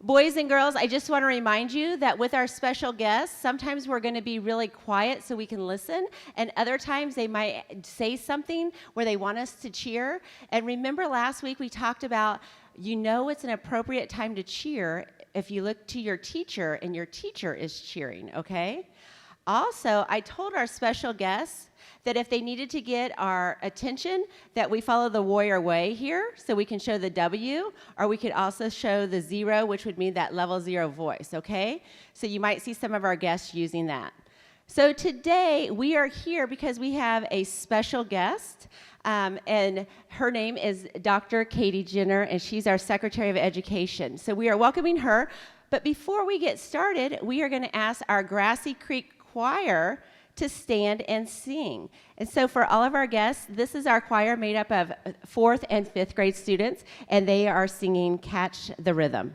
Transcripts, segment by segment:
Boys and girls, I just want to remind you that with our special guests, sometimes we're going to be really quiet so we can listen, and other times they might say something where they want us to cheer. And remember last week we talked about, it's an appropriate time to cheer if you look to your teacher and your teacher is cheering, okay? Also, I told our special guests that if they needed to get our attention, that we follow the warrior way here, so we can show the W, or we could also show the 0, which would mean that level 0 voice, okay? So you might see some of our guests using that. So today, we are here because we have a special guest, and her name is Dr. Katie Jenner, and she's our Secretary of Education. So we are welcoming her, but before we get started, we are gonna ask our Grassy Creek Choir to stand and sing. And so for all of our guests, this is our choir made up of 4th and 5th grade students, and they are singing Catch the Rhythm.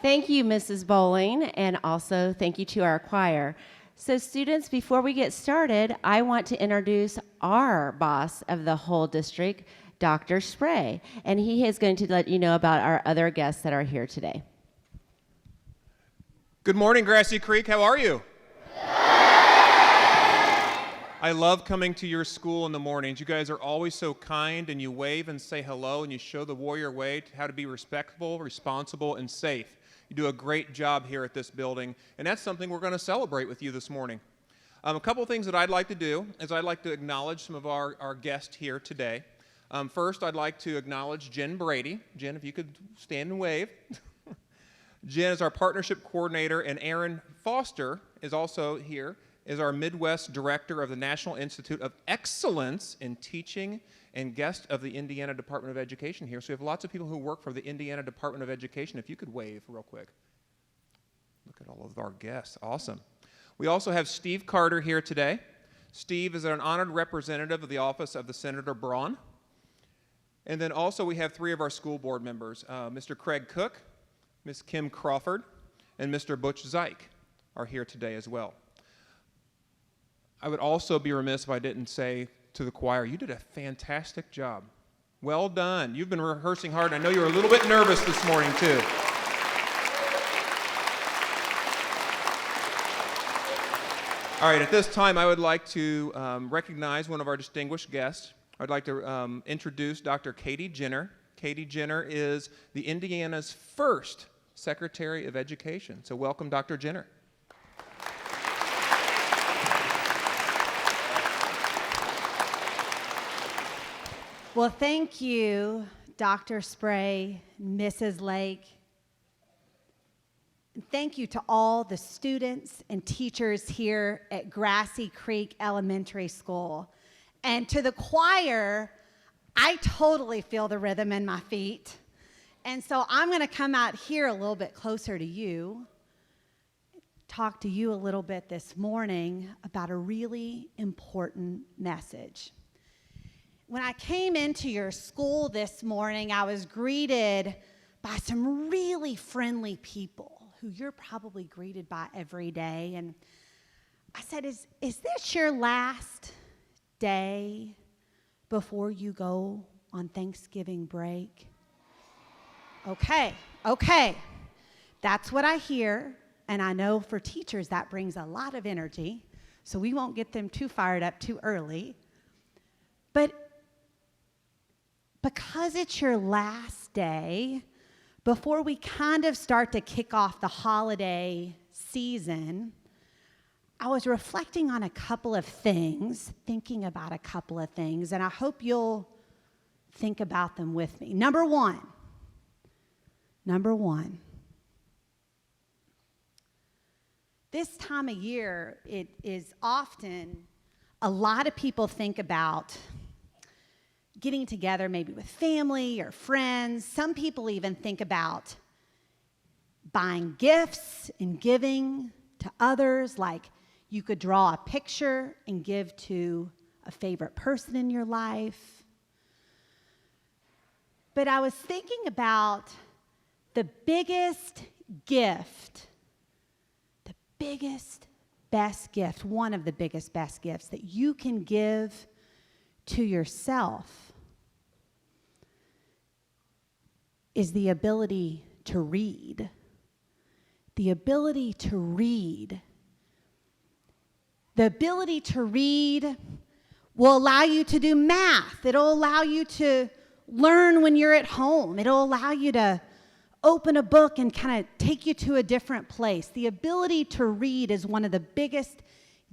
Thank you, Mrs. Bowling, and also thank you to our choir. So students, before we get started, I want to introduce our boss of the whole district, Dr. Spray, and he is going to let you know about our other guests that are here today. Good morning, Grassy Creek. How are you? I love coming to your school in the mornings. You guys are always so kind, and you wave and say hello, and you show the warrior way to how to be respectful, responsible, and safe. You do a great job here at this building, and that's something we're going to celebrate with you this morning. A couple things that I'd like to do is I'd like to acknowledge some of our guests here today. First, I'd like to acknowledge Jen Brady. Jen, if you could stand and wave. Jen is our partnership coordinator, and Aaron Foster is also here, is our Midwest Director of the National Institute of Excellence in Teaching and guest of the Indiana Department of Education here. So we have lots of people who work for the Indiana Department of Education. If you could wave real quick. Look at all of our guests. Awesome. We also have Steve Carter here today. Steve is an honored representative of the office of the Senator Braun. And then also we have 3 of our school board members, Mr. Craig Cook, Ms. Kim Crawford, and Mr. Butch Zeich are here today as well. I would also be remiss if I didn't say to the choir. You did a fantastic job. Well done. You've been rehearsing hard. I know you were a little bit nervous this morning, too. All right, at this time, I would like to recognize one of our distinguished guests. I'd like to introduce Dr. Katie Jenner. Katie Jenner is the Indiana's first Secretary of Education. So welcome, Dr. Jenner. Well, thank you, Dr. Spray, Mrs. Lake. And thank you to all the students and teachers here at Grassy Creek Elementary School. And to the choir, I totally feel the rhythm in my feet. And so I'm going to come out here a little bit closer to you, talk to you a little bit this morning about a really important message. When I came into your school this morning, I was greeted by some really friendly people who you're probably greeted by every day. And I said, is this your last day before you go on Thanksgiving break? Okay. That's what I hear. And I know for teachers that brings a lot of energy. So we won't get them too fired up too early. But because it's your last day, before we kind of start to kick off the holiday season, I was reflecting on a couple of things, thinking about a couple of things, and I hope you'll think about them with me. Number one, this time of year, it is often, a lot of people think about getting together maybe with family or friends. Some people even think about buying gifts and giving to others, like you could draw a picture and give to a favorite person in your life. But I was thinking about the biggest gift, best gift, one of the biggest, best gifts that you can give to yourself is the ability to read. The ability to read. The ability to read will allow you to do math. It'll allow you to learn when you're at home. It'll allow you to open a book and kind of take you to a different place. The ability to read is one of the biggest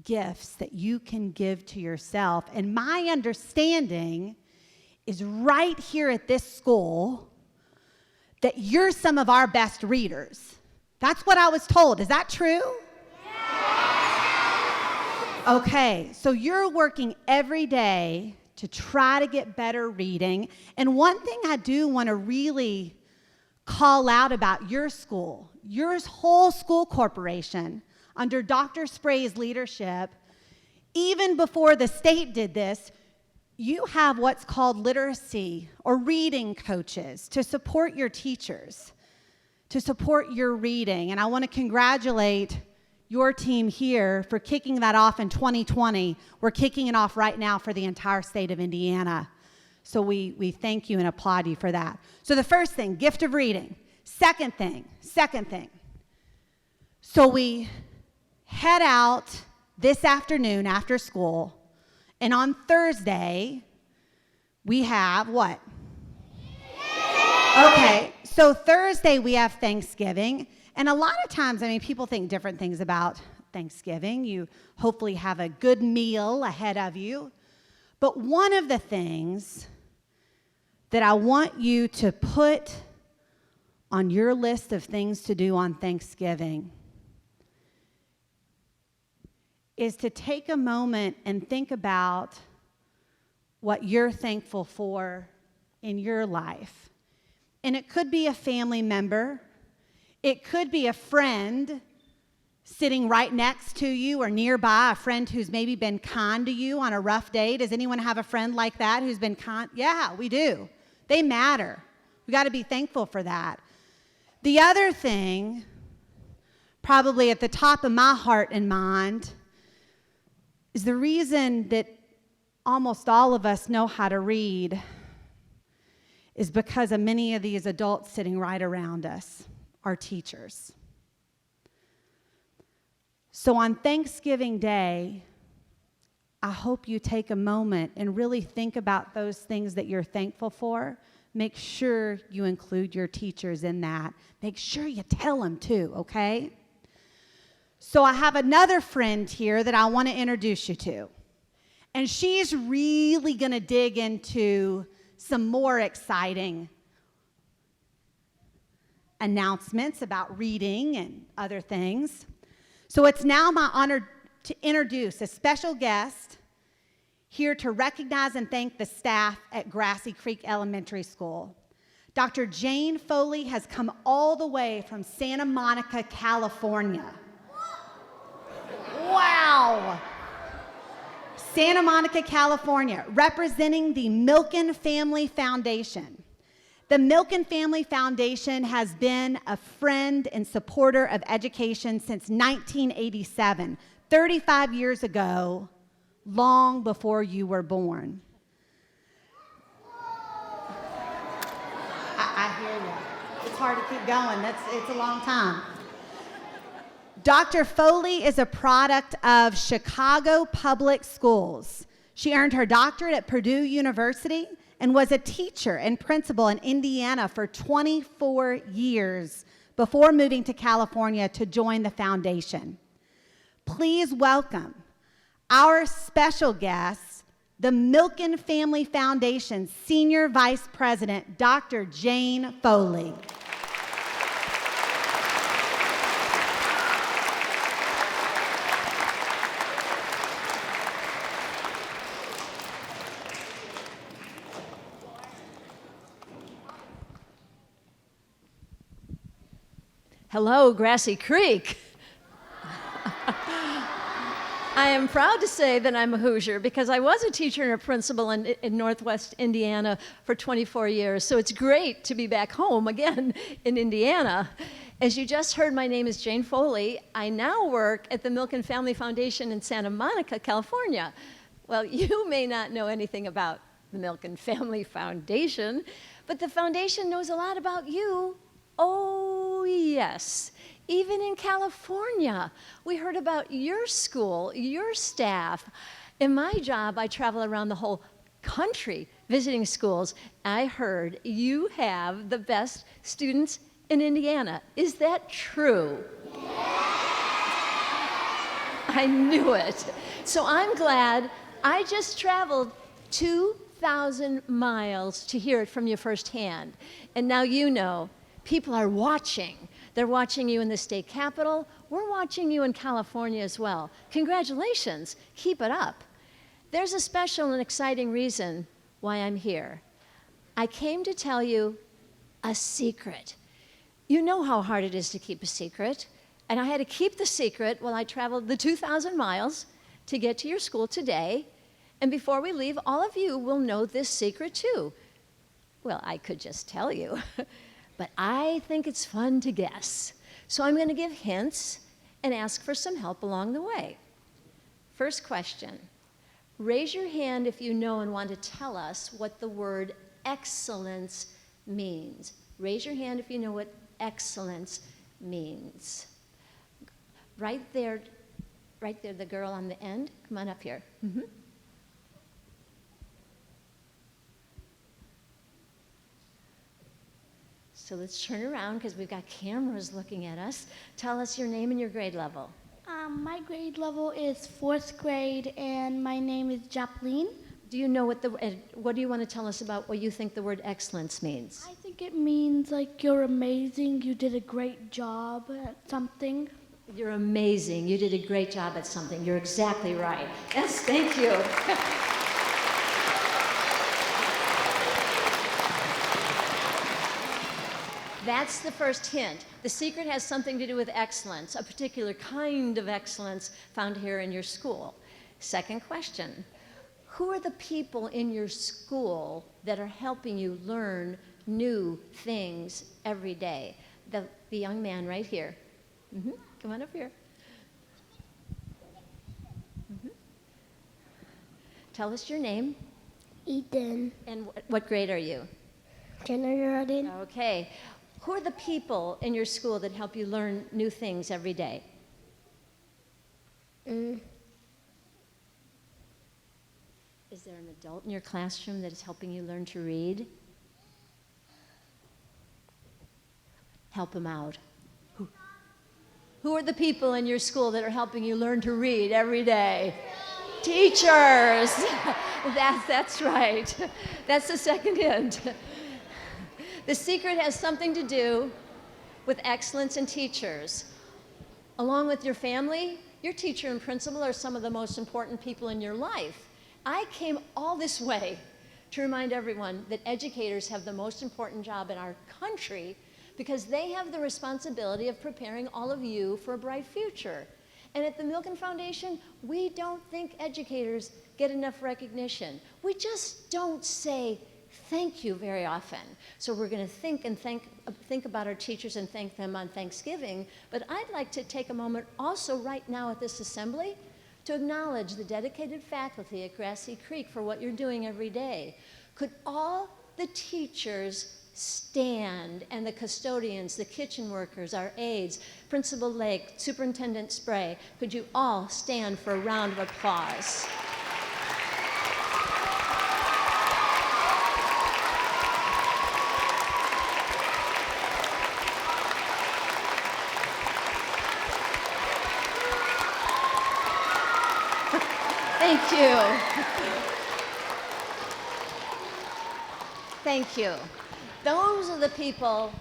gifts that you can give to yourself. And my understanding is right here at this school that you're some of our best readers. That's what I was told. Is that true? Yeah. Okay, so you're working every day to try to get better reading. And one thing I do want to really call out about your school, your whole school corporation, under Dr. Spray's leadership, even before the state did this, you have what's called literacy or reading coaches to support your teachers, to support your reading. And I want to congratulate your team here for kicking that off in 2020. We're kicking it off right now for the entire state of Indiana. So we thank you and applaud you for that. So the first thing, gift of reading. Second thing. So we head out this afternoon after school, and on Thursday, we have what? Okay, so Thursday we have Thanksgiving, and a lot of times, people think different things about Thanksgiving. You hopefully have a good meal ahead of you, but one of the things that I want you to put on your list of things to do on Thanksgiving is to take a moment and think about what you're thankful for in your life. And it could be a family member. It could be a friend sitting right next to you or nearby, a friend who's maybe been kind to you on a rough day. Does anyone have a friend like that who's been kind? Yeah, we do. They matter. We got to be thankful for that. The other thing, probably at the top of my heart and mind, is the reason that almost all of us know how to read is because of many of these adults sitting right around us, our teachers. So on Thanksgiving Day, I hope you take a moment and really think about those things that you're thankful for. Make sure you include your teachers in that. Make sure you tell them too, okay? So I have another friend here that I want to introduce you to. And she's really going to dig into some more exciting announcements about reading and other things. So it's now my honor to introduce a special guest here to recognize and thank the staff at Grassy Creek Elementary School. Dr. Jane Foley has come all the way from Santa Monica, California. Wow! Santa Monica, California, representing the Milken Family Foundation. The Milken Family Foundation has been a friend and supporter of education since 1987, 35 years ago, long before you were born. I hear you. It's hard to keep going. It's a long time. Dr. Foley is a product of Chicago Public Schools. She earned her doctorate at Purdue University and was a teacher and principal in Indiana for 24 years before moving to California to join the foundation. Please welcome our special guest, the Milken Family Foundation's Senior Vice President, Dr. Jane Foley. Hello, Grassy Creek. I am proud to say that I'm a Hoosier because I was a teacher and a principal in Northwest Indiana for 24 years, so it's great to be back home again in Indiana. As you just heard, my name is Jane Foley. I now work at the Milken Family Foundation in Santa Monica, California. Well, you may not know anything about the Milken Family Foundation, but the foundation knows a lot about you. Oh, yes. Even in California, we heard about your school, your staff. In my job, I travel around the whole country visiting schools. I heard you have the best students in Indiana. Is that true? I knew it. So I'm glad I just traveled 2,000 miles to hear it from you firsthand. And now you know. People are watching. They're watching you in the state capitol. We're watching you in California as well. Congratulations. Keep it up. There's a special and exciting reason why I'm here. I came to tell you a secret. You know how hard it is to keep a secret, and I had to keep the secret while I traveled the 2,000 miles to get to your school today. And before we leave, all of you will know this secret too. Well, I could just tell you. But I think it's fun to guess. So I'm going to give hints and ask for some help along the way. First question. Raise your hand if you know and want to tell us what the word excellence means. Raise your hand if you know what excellence means. Right there, the girl on the end. Come on up here. Mm-hmm. So let's turn around because we've got cameras looking at us. Tell us your name and your grade level. My grade level is 4th grade, and my name is Jacqueline. Do you know what do you want to tell us about what you think the word excellence means? I think it means like you're amazing, you did a great job at something. You're amazing. You did a great job at something. You're exactly right. Yes, thank you. That's the first hint. The secret has something to do with excellence, a particular kind of excellence found here in your school. Second question, who are the people in your school that are helping you learn new things every day? The young man right here. Mm-hmm. Come on up here. Mm-hmm. Tell us your name Ethan. and what grade are you? Kindergarten. Okay. Who are the people in your school that help you learn new things every day? Is there an adult in your classroom that is helping you learn to read? Help them out. Who are the people in your school that are helping you learn to read every day? Teachers. That's right. That's the second hint. The secret has something to do with excellence in teachers. Along with your family, your teacher and principal are some of the most important people in your life. I came all this way to remind everyone that educators have the most important job in our country because they have the responsibility of preparing all of you for a bright future. And at the Milken Foundation, we don't think educators get enough recognition. We just don't say thank you very often. So we're going to think about our teachers and thank them on Thanksgiving. But I'd like to take a moment also right now at this assembly to acknowledge the dedicated faculty at Grassy Creek for what you're doing every day. Could all the teachers stand, and the custodians, the kitchen workers, our aides, Principal Lake, Superintendent Spray, could you all stand for a round of applause? Thank you. Thank you. Those are the people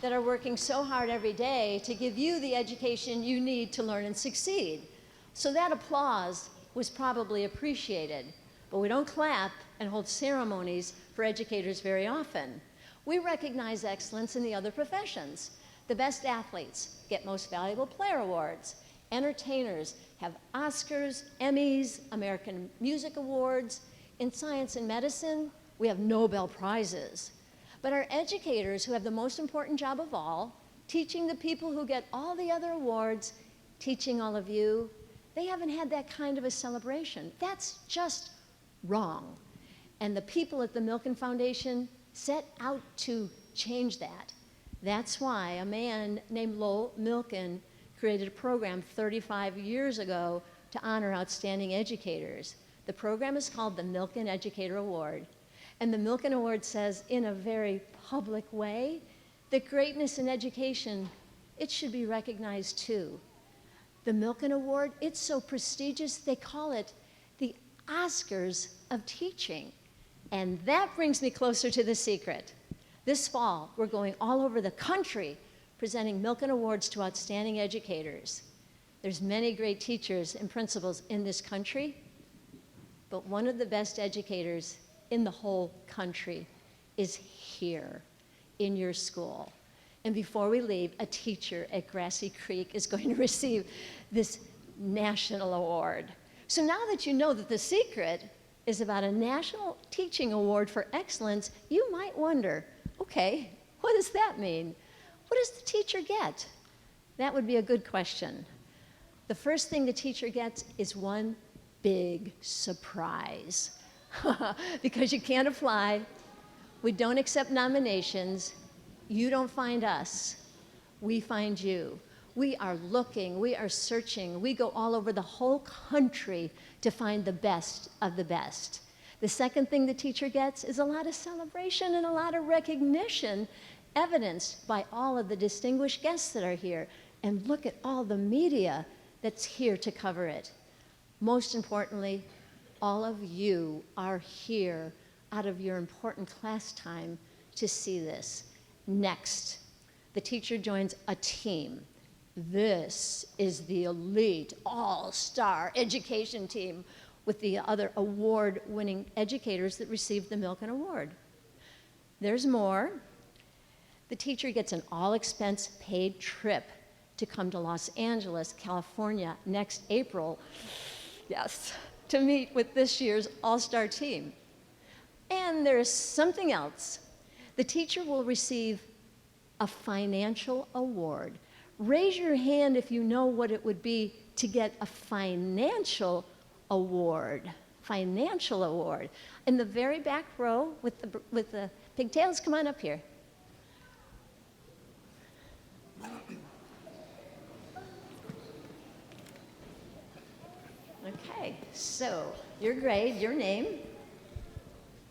that are working so hard every day to give you the education you need to learn and succeed. So that applause was probably appreciated, but we don't clap and hold ceremonies for educators very often. We recognize excellence in the other professions. The best athletes get Most Valuable Player awards. Entertainers have Oscars, Emmys, American Music Awards. In science and medicine, we have Nobel Prizes. But our educators, who have the most important job of all, teaching the people who get all the other awards, teaching all of you, they haven't had that kind of a celebration. That's just wrong. And the people at the Milken Foundation set out to change that. That's why a man named Lowell Milken created a program 35 years ago to honor outstanding educators. The program is called the Milken Educator Award. And the Milken Award says, in a very public way, that greatness in education, it should be recognized too. The Milken Award, it's so prestigious, they call it the Oscars of teaching. And that brings me closer to the secret. This fall, we're going all over the country presenting Milken Awards to outstanding educators. There's many great teachers and principals in this country, but one of the best educators in the whole country is here in your school. And before we leave, a teacher at Grassy Creek is going to receive this national award. So now that you know that the secret is about a national teaching award for excellence, you might wonder, okay, what does that mean? What does the teacher get? That would be a good question. The first thing the teacher gets is one big surprise. Because you can't apply, we don't accept nominations, you don't find us, we find you. We are looking, we are searching, we go all over the whole country to find the best of the best. The second thing the teacher gets is a lot of celebration and a lot of recognition, evidenced by all of the distinguished guests that are here. And look at all the media that's here to cover it. Most importantly, all of you are here out of your important class time to see this. Next, the teacher joins a team. This is the elite all-star education team with the other award-winning educators that received the Milken Award. There's more. The teacher gets an all-expense paid trip to come to Los Angeles, California next April. Yes. To meet with this year's all-star team. And there's something else. The teacher will receive a financial award. Raise your hand if you know what it would be to get a financial award financial award. In the very back row with the pigtails, come on up here. Okay, so your grade, your name.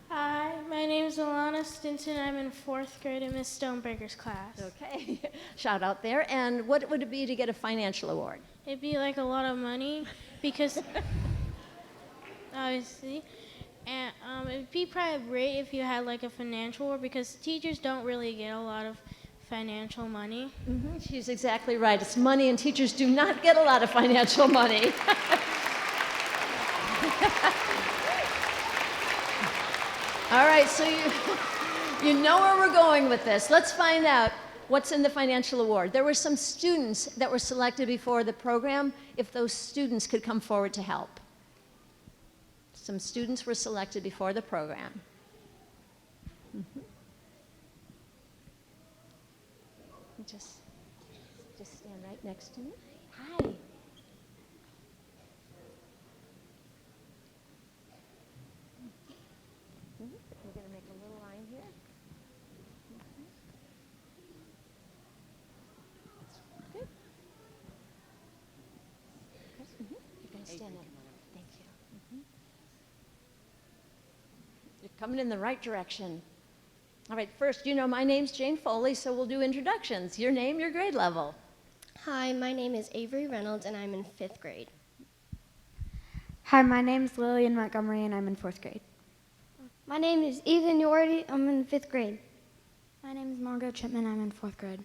Hi, my name is Alana Stinson. I'm in 4th grade in Miss Stoneberger's class. Okay, shout out there. And what would it be to get a financial award? It'd be like a lot of money because, obviously, and it'd be probably great if you had like a financial award because teachers don't really get a lot of financial money. She's exactly right. It's money, and teachers do not get a lot of financial money. All right, so you know where we're going with this. Let's find out what's in the financial award. There were some students that were selected before the program. If those students could come forward to help. Some students were selected before the program. Just stand right next to me. Hi. We're going to make a little line here. Good. You're going to stand up. Thank you. You're coming in the right direction. All right, first, you know, my name's Jane Foley, so we'll do introductions. Your name, your grade level. Hi, my name is Avery Reynolds, and I'm in 5th grade. Hi, my name is Lillian Montgomery, and I'm in 4th grade. My name is Ethan Yordy. I'm in 5th grade. My name is Margot Chipman. I'm in 4th grade.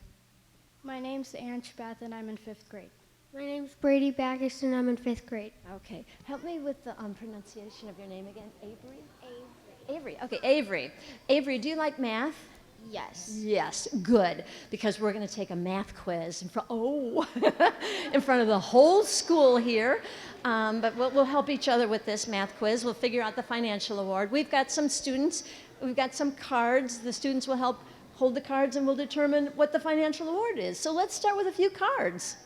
My name's Aaron Spath, and I'm in 5th grade. My name's Brady Backus, and I'm in 5th grade. Okay, help me with the pronunciation of your name again. Avery? Avery, okay, Avery. Avery, do you like math? Yes. Yes, good, because we're going to take a math quiz in front of the whole school here. But we'll help each other with this math quiz. We'll figure out the financial award. We've got some students. We've got some cards. The students will help hold the cards, and we'll determine what the financial award is. So let's start with a few cards.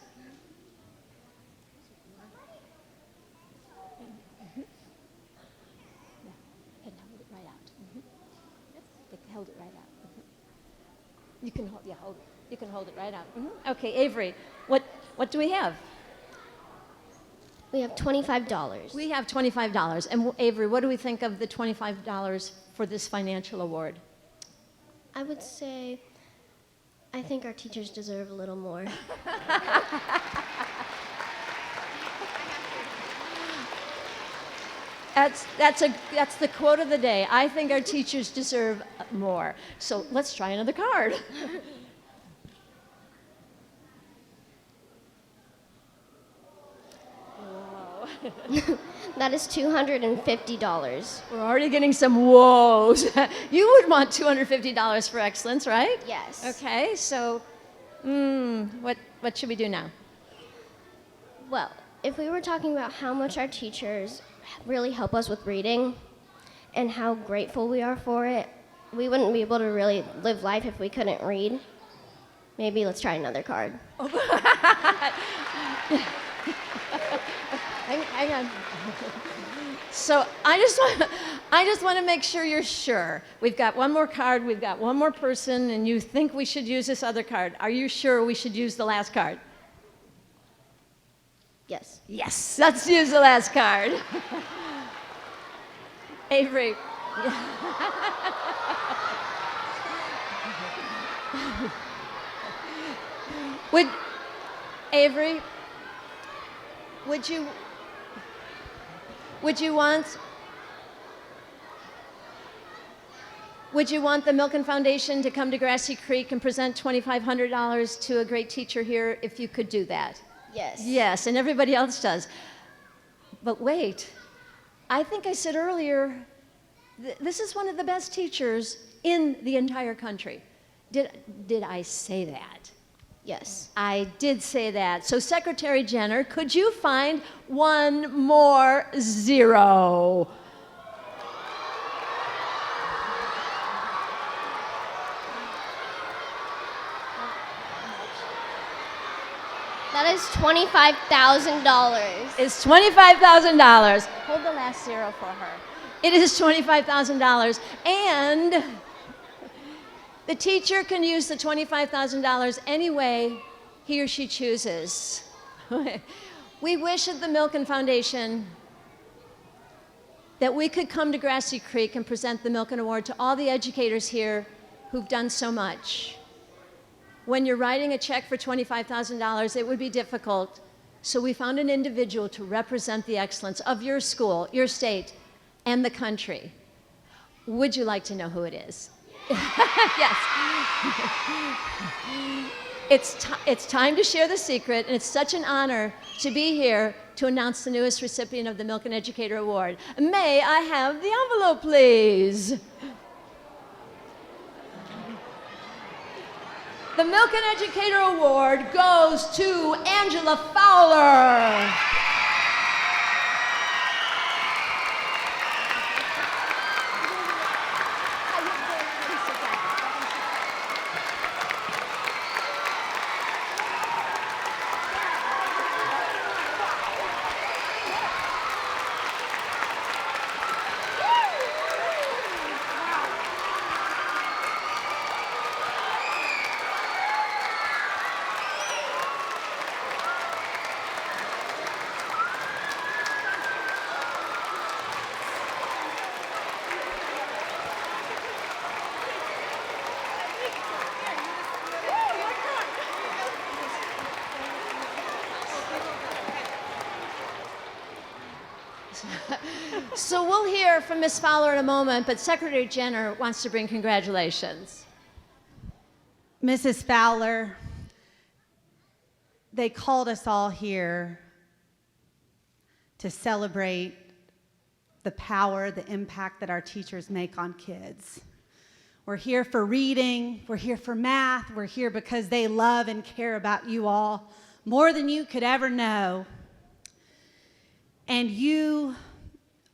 Hold it right out. You can hold, you can hold it right out. Okay, Avery, what do we have? We have $25. We have $25. And Avery, what do we think of the $25 for this financial award? I would say I think our teachers deserve a little more. That's the quote of the day. I think our teachers deserve more. So let's try another card. That is $250. We're already getting some whoas. You would want $250 for excellence, right? Yes. Okay, so what should we do now? Well, if we were talking about how much our teachers really help us with reading and how grateful we are for it, we wouldn't be able to really live life if we couldn't read. Maybe let's try another card. Hang on. So I just want to make sure you're sure. We've got one more card, we've got one more person, and you think we should use this other card. Are you sure we should use the last card? Yes. Yes, let's use the last card. Avery. Avery, would you want the Milken Foundation to come to Grassy Creek and present $2,500 to a great teacher here if you could do that? Yes. Yes, and everybody else does. But wait, I think I said earlier, this is one of the best teachers in the entire country. Did I say that? Yes. I did say that. So Secretary Jenner, could you find one more zero? That is $25,000. It's $25,000. Hold the last zero for her. It is $25,000. And the teacher can use the $25,000 any way he or she chooses. We wish at the Milken Foundation that we could come to Grassy Creek and present the Milken Award to all the educators here who've done so much. When you're writing a check for $25,000, it would be difficult. So we found an individual to represent the excellence of your school, your state, and the country. Would you like to know who it is? Yes. It's time to share the secret, and it's such an honor to be here to announce the newest recipient of the Milken Educator Award. May I have the envelope, please? The Milken Educator Award goes to Angela Fowler. So we'll hear from Ms. Fowler in a moment, but Secretary Jenner wants to bring congratulations. Mrs. Fowler, they called us all here to celebrate the power, the impact that our teachers make on kids. We're here for reading, we're here for math, we're here because they love and care about you all more than you could ever know. And you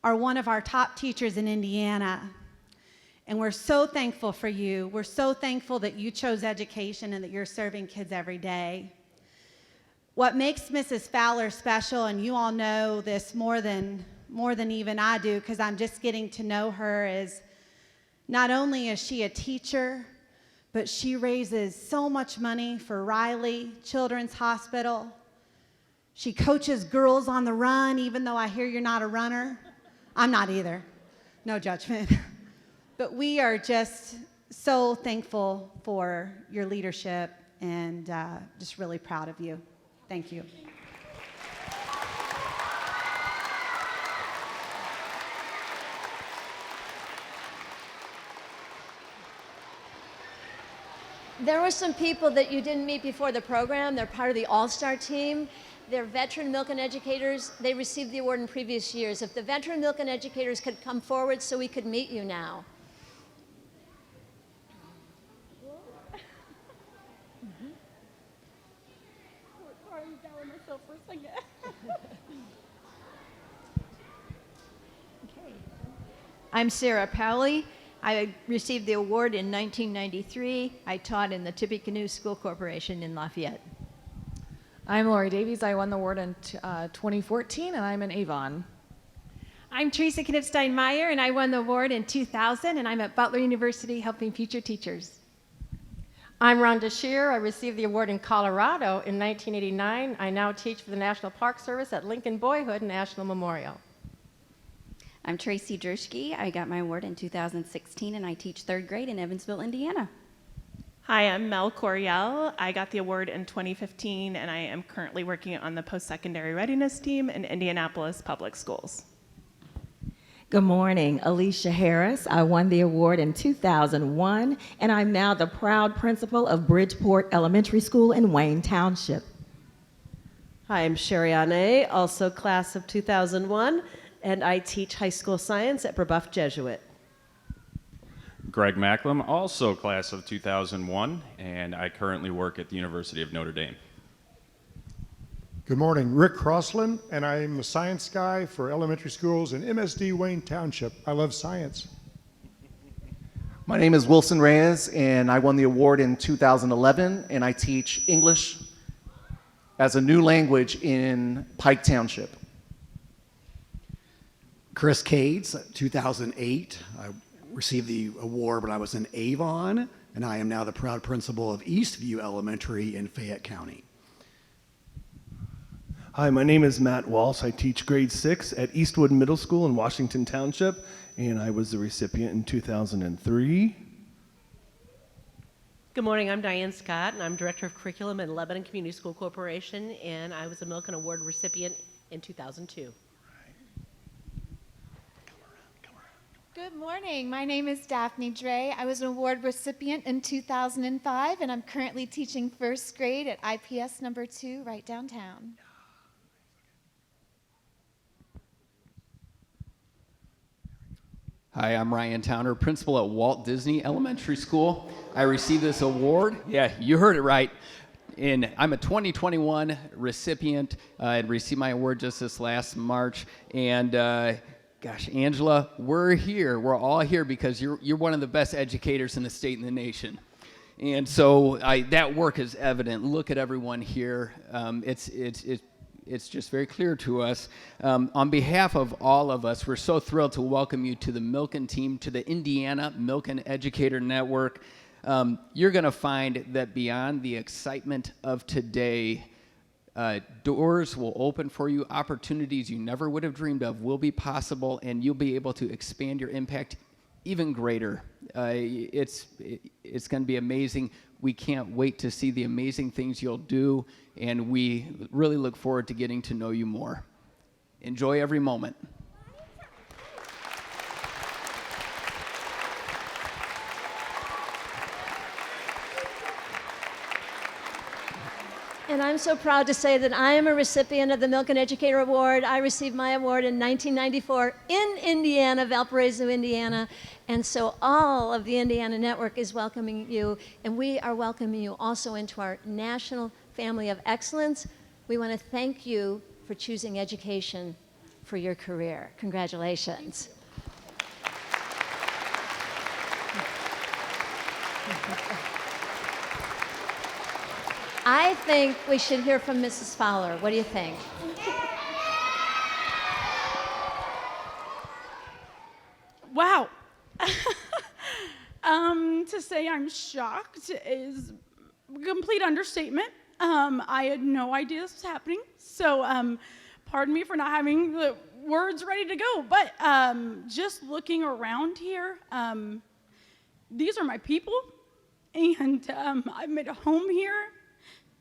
are one of our top teachers in Indiana. And we're so thankful for you. We're so thankful that you chose education and that you're serving kids every day. What makes Mrs. Fowler special, and you all know this more than even I do, because I'm just getting to know her, is not only is she a teacher, but she raises so much money for Riley Children's Hospital. She coaches girls on the run, even though I hear you're not a runner. I'm not either. No judgment. But we are just so thankful for your leadership and just really proud of you. Thank you. There were some people that you didn't meet before the program. They're part of the All-Star team. They're veteran Milken educators. They received the award in previous years. If the veteran Milken educators could come forward so we could meet you now. I'm Sarah Powley. I received the award in 1993. I taught in the Tippecanoe School Corporation in Lafayette. I'm Lori Davies. I won the award in 2014, and I'm in Avon. I'm Teresa Knipstein-Meyer, and I won the award in 2000, and I'm at Butler University helping future teachers. I'm Rhonda Shear. I received the award in Colorado in 1989. I now teach for the National Park Service at Lincoln Boyhood National Memorial. I'm Tracy Drishke. I got my award in 2016, and I teach third grade in Evansville, Indiana. Hi, I'm Mel Coriel. I got the award in 2015, and I am currently working on the post-secondary readiness team in Indianapolis Public Schools. Good morning, Alicia Harris. I won the award in 2001, and I'm now the proud principal of Bridgeport Elementary School in Wayne Township. Hi, I'm Sherry Ane, also class of 2001, and I teach high school science at Brebeuf Jesuit. Greg Macklem, also class of 2001, and I currently work at the University of Notre Dame. Good morning, Rick Crossland, and I'm a science guy for elementary schools in MSD Wayne Township. I love science. My name is Wilson Reyes, and I won the award in 2011, and I teach English as a new language in Pike Township? Chris Cades, 2008. I received the award when I was in Avon, and I am now the proud principal of Eastview Elementary in Fayette County. Hi, my name is Matt Walsh. I teach grade 6 at Eastwood Middle School in Washington Township, and I was the recipient in 2003. Good morning, I'm Diane Scott, and I'm Director of Curriculum at Lebanon Community School Corporation, and I was a Milken Award recipient in 2002. Good morning, my name is Daphne Dre. I was an award recipient in 2005, and I'm currently teaching first grade at IPS number 2 right downtown. Hi, I'm Ryan Towner, principal at Walt Disney Elementary School. I received this award. Yeah, you heard it right. I'm a 2021 recipient. I received my award just this last March. And gosh, Angela, we're here. We're all here because you're one of the best educators in the state and the nation. And so that work is evident. Look at everyone here. It's just very clear to us. On behalf of all of us, we're so thrilled to welcome you to the Milken team, to the Indiana Milken Educator Network. You're going to find that beyond the excitement of today, doors will open for you. Opportunities you never would have dreamed of will be possible, and you'll be able to expand your impact even greater. It's going to be amazing. We can't wait to see the amazing things you'll do, and we really look forward to getting to know you more. Enjoy every moment. And I'm so proud to say that I am a recipient of the Milken Educator Award. I received my award in 1994 in Indiana, Valparaiso, Indiana. And so all of the Indiana Network is welcoming you, and we are welcoming you also into our national family of excellence. We want to thank you for choosing education for your career. Congratulations. I think we should hear from Mrs. Fowler. What do you think? Wow. To say I'm shocked is a complete understatement. I had no idea this was happening, so pardon me for not having the words ready to go, but just looking around here, these are my people, and I've made a home here,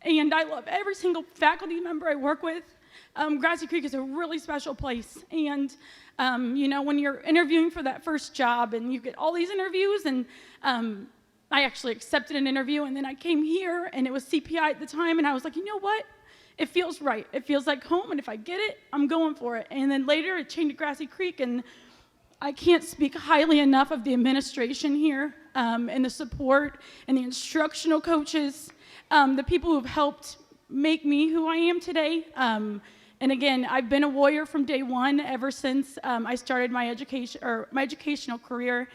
and I love every single faculty member I work with. Grassy Creek is a really special place, and you know, when you're interviewing for that first job and you get all these interviews, and I actually accepted an interview, and then I came here, and it was CPI at the time, and I was like, you know what? It feels right. It feels like home, and if I get it, I'm going for it. And then later, it changed to Grassy Creek, and I can't speak highly enough of the administration here, and the support, and the instructional coaches, the people who've helped make me who I am today. And again, I've been a warrior from day one, ever since I started my educational career.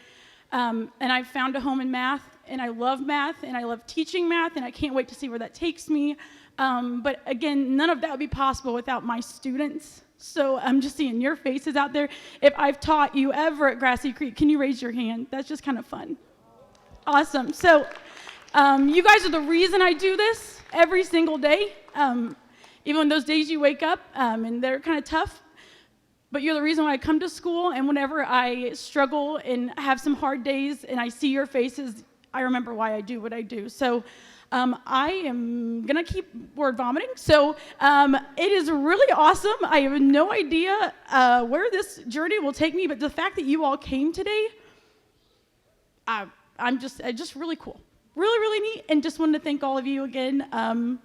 And I've found a home in math, and I love math, and I love teaching math, and I can't wait to see where that takes me. But again, none of that would be possible without my students. So I'm just seeing your faces out there. If I've taught you ever at Grassy Creek, can you raise your hand? That's just kind of fun. Awesome. So you guys are the reason I do this every single day. Even on those days you wake up and they're kind of tough, but you're the reason why I come to school, and whenever I struggle and have some hard days and I see your faces, I remember why I do what I do. So I am gonna keep word vomiting. So it is really awesome. I have no idea where this journey will take me, but the fact that you all came today, I'm just really cool. Really, really neat, and just wanted to thank all of you again.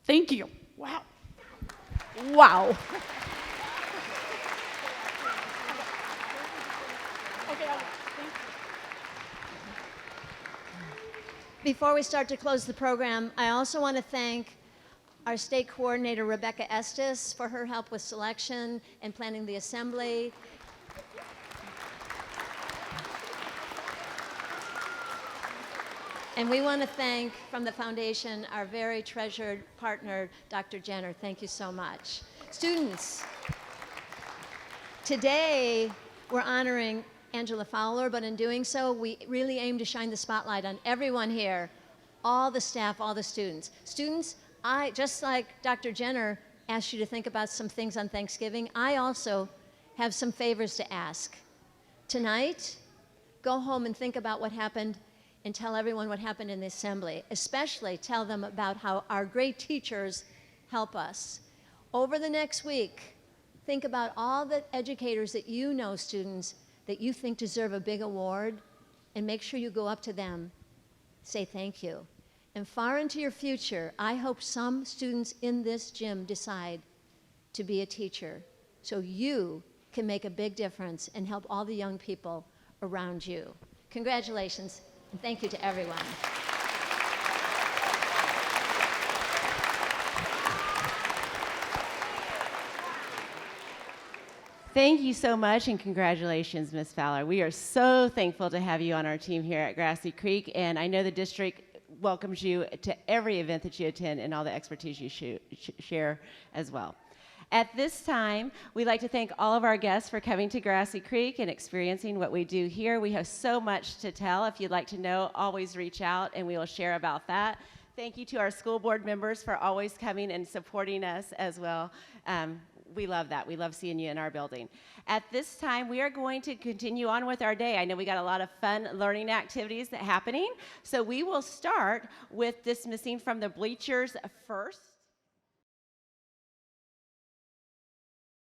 Thank you. Wow. Wow. Before we start to close the program, I also want to thank our state coordinator, Rebecca Estes, for her help with selection and planning the assembly. And we want to thank, from the foundation, our very treasured partner, Dr. Jenner. Thank you so much. Students, today we're honoring Angela Fowler, but in doing so, we really aim to shine the spotlight on everyone here, all the staff, all the students. Students, just like Dr. Jenner asked you to think about some things on Thanksgiving, I also have some favors to ask. Tonight, go home and think about what happened and tell everyone what happened in the assembly. Especially tell them about how our great teachers help us. Over the next week, think about all the educators that you know, students, that you think deserve a big award, and make sure you go up to them, say thank you. And far into your future, I hope some students in this gym decide to be a teacher so you can make a big difference and help all the young people around you. Congratulations, and thank you to everyone. Thank you so much, and congratulations, Ms. Fowler. We are so thankful to have you on our team here at Grassy Creek, and I know the district welcomes you to every event that you attend and all the expertise you share as well. At this time, we'd like to thank all of our guests for coming to Grassy Creek and experiencing what we do here. We have so much to tell. If you'd like to know, always reach out, and we will share about that. Thank you to our school board members for always coming and supporting us as well. We love that. We love seeing you in our building. At this time, we are going to continue on with our day. I know we got a lot of fun learning activities happening. So we will start with dismissing from the bleachers first.